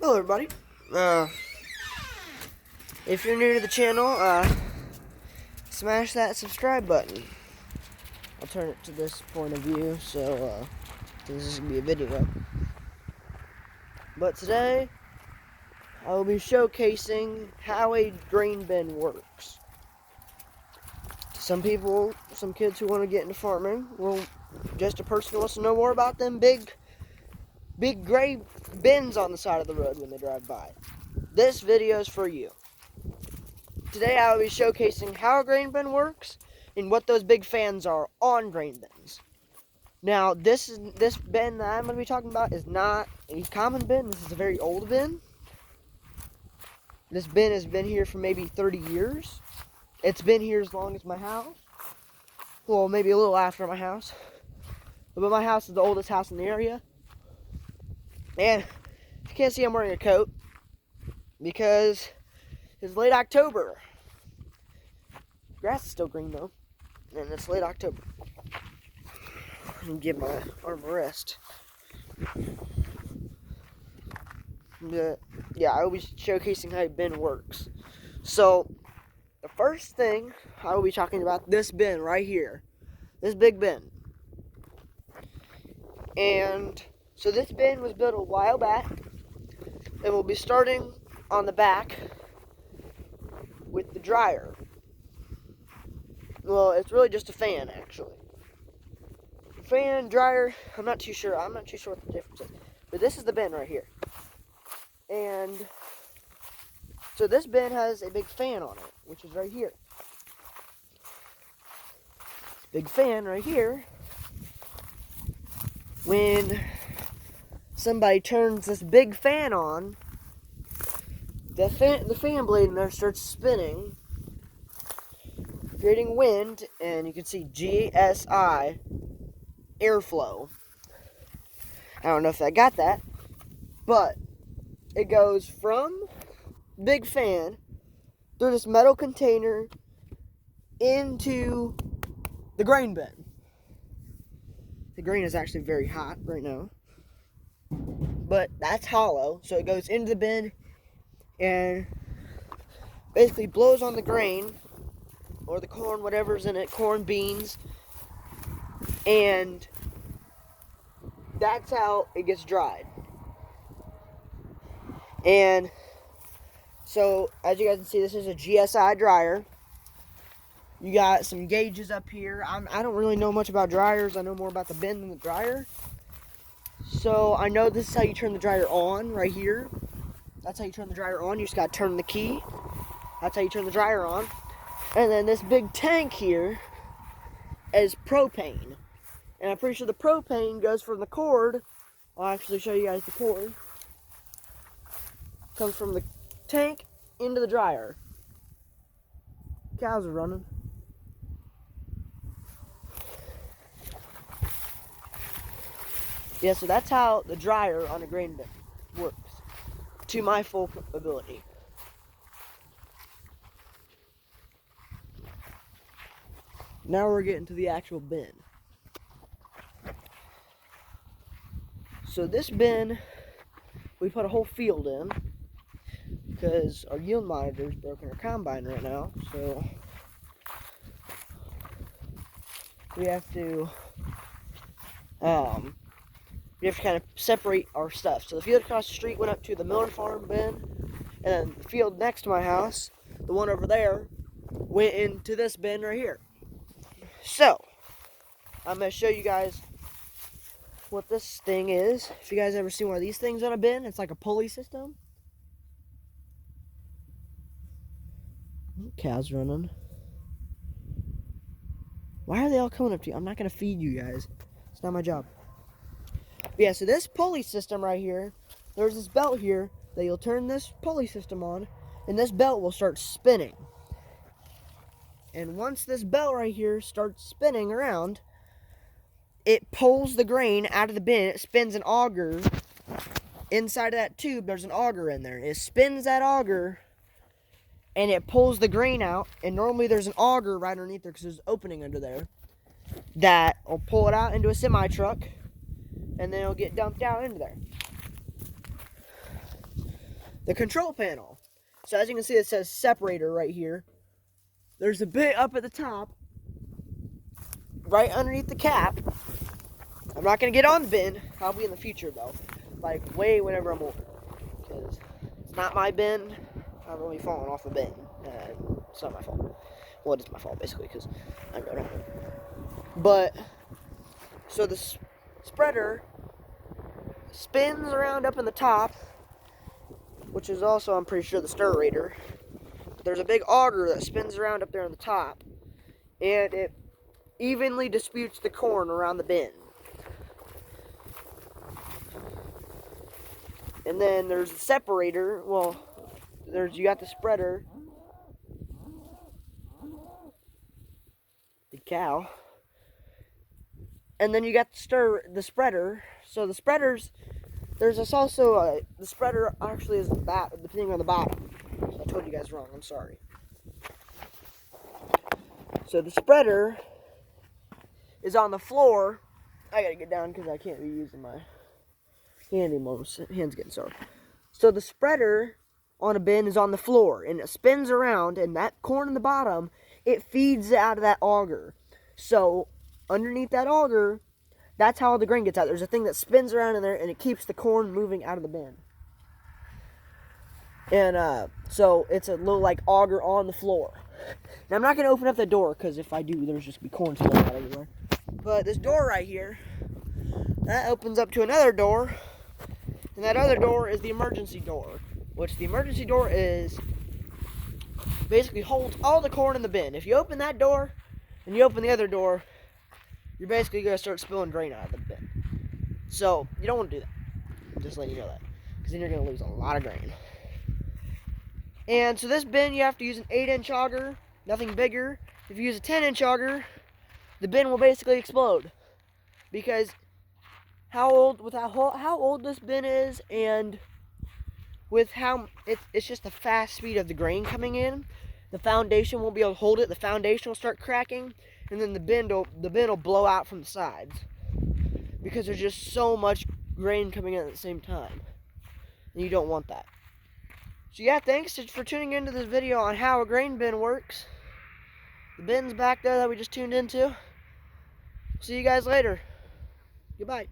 Hello everybody. If you're new to the channel, smash that subscribe button. I'll turn it to this point of view, so this is going to be a video. But today, I will be showcasing how a grain bin works. Some kids who want to get into farming, just a person who wants to know more about them big gray bins on the side of the road when they drive by. This video is for you. Today I will be showcasing how a grain bin works and what those big fans are on grain bins. Now, this bin that I'm going to be talking about is not a common bin. This is a very old bin. This bin has been here for maybe 30 years. It's been here as long as my house. Well, maybe a little after my house. But my house is the oldest house in the area. And if you can't see, I'm wearing a coat because it's late October. Grass is still green though, and it's late October. Let me give my arm a rest. Yeah, I will be showcasing how a bin works. So, the first thing I will be talking about this bin right here, this big bin. And so this bin was built a while back, and we'll be starting on the back with the dryer. Well, it's really just a fan, actually. Fan, dryer, I'm not too sure what the difference is. But this is the bin right here. And so this bin has a big fan on it, which is right here. Big fan right here. When somebody turns this big fan on, the fan blade in there starts spinning, creating wind, and you can see GSI, airflow. I don't know if I got that, but it goes from big fan through this metal container into the grain bin. The grain is actually very hot right now, but that's hollow, so it goes into the bin and basically blows on the grain or the corn, whatever's in it, corn, beans, and that's how it gets dried. And so, as you guys can see, this is a GSI dryer. You got some gauges up here. I don't really know much about dryers. I know more about the bin than the dryer. So, I know this is how you turn the dryer on, right here. That's how you turn the dryer on. You just got to turn the key. That's how you turn the dryer on. And then this big tank here is propane. And I'm pretty sure the propane goes from the cord. I'll actually show you guys the cord. Comes from the tank into the dryer. Cows are running. Yeah, so that's how the dryer on a grain bin works, to my full ability. Now we're getting to the actual bin. So this bin, we put a whole field in because our yield monitor is broken our combine right now. So we have to kind of separate our stuff. So the field across the street went up to the Miller Farm bin, and then the field next to my house, the one over there, went into this bin right here. So I'm going to show you guys what this thing is. If you guys ever seen one of these things on a bin, it's like a pulley system. Cows running. Why are they all coming up to you? I'm not going to feed you guys. It's not my job. But yeah, so this pulley system right here, there's this belt here that you'll turn this pulley system on, and this belt will start spinning. And once this belt right here starts spinning around, it pulls the grain out of the bin. It spins an auger. Inside of that tube, there's an auger in there. It spins that auger, and it pulls the grain out. And normally there's an auger right underneath there because there's an opening under there that will pull it out into a semi-truck, and then it'll get dumped out into there. the control panel. So as you can see, it says separator right here. There's a bit up at the top, right underneath the cap. I'm not going to get on the bin. I'll be in the future, though. Like, way whenever I'm older. Because it's not my bin. I'm really falling off the bin. It's not my fault. Well, it is my fault, basically, because I rode on it. But, so the spreader spins around up in the top, which is also, I'm pretty sure, the stirrator. There's a big auger that spins around up there on the top, and it evenly distributes the corn around the bin. And then there's the separator. Well, you got the spreader, the cow, and then you got the spreader. So the spreaders, there's also the spreader actually is the thing on the bottom. So I told you guys wrong. I'm sorry. So the spreader is on the floor. I gotta get down because I can't be using my hand anymore. My hand's getting sore. So the spreader on a bin is on the floor, and it spins around, and that corn in the bottom, it feeds out of that auger. So underneath that auger, that's how all the grain gets out. There's a thing that spins around in there, and it keeps the corn moving out of the bin. And so it's a little like auger on the floor. Now I'm not gonna open up the door because if I do, there's just be corn spilling out everywhere. But this door right here, that opens up to another door, and that other door is the emergency door, which the emergency door is basically holds all the corn in the bin. If you open that door and you open the other door, you're basically gonna start spilling grain out of the bin. So you don't want to do that. I'm just letting you know that, because then you're gonna lose a lot of grain. And so this bin, you have to use an 8-inch auger, nothing bigger. If you use a 10-inch auger, the bin will basically explode, because how old this bin is, and with how it's just the fast speed of the grain coming in, the foundation won't be able to hold it. The foundation will start cracking, and then the bin will blow out from the sides, because there's just so much grain coming in at the same time, and you don't want that. So yeah, thanks for tuning into this video on how a grain bin works. The bin's back there that we just tuned into. See you guys later. Goodbye.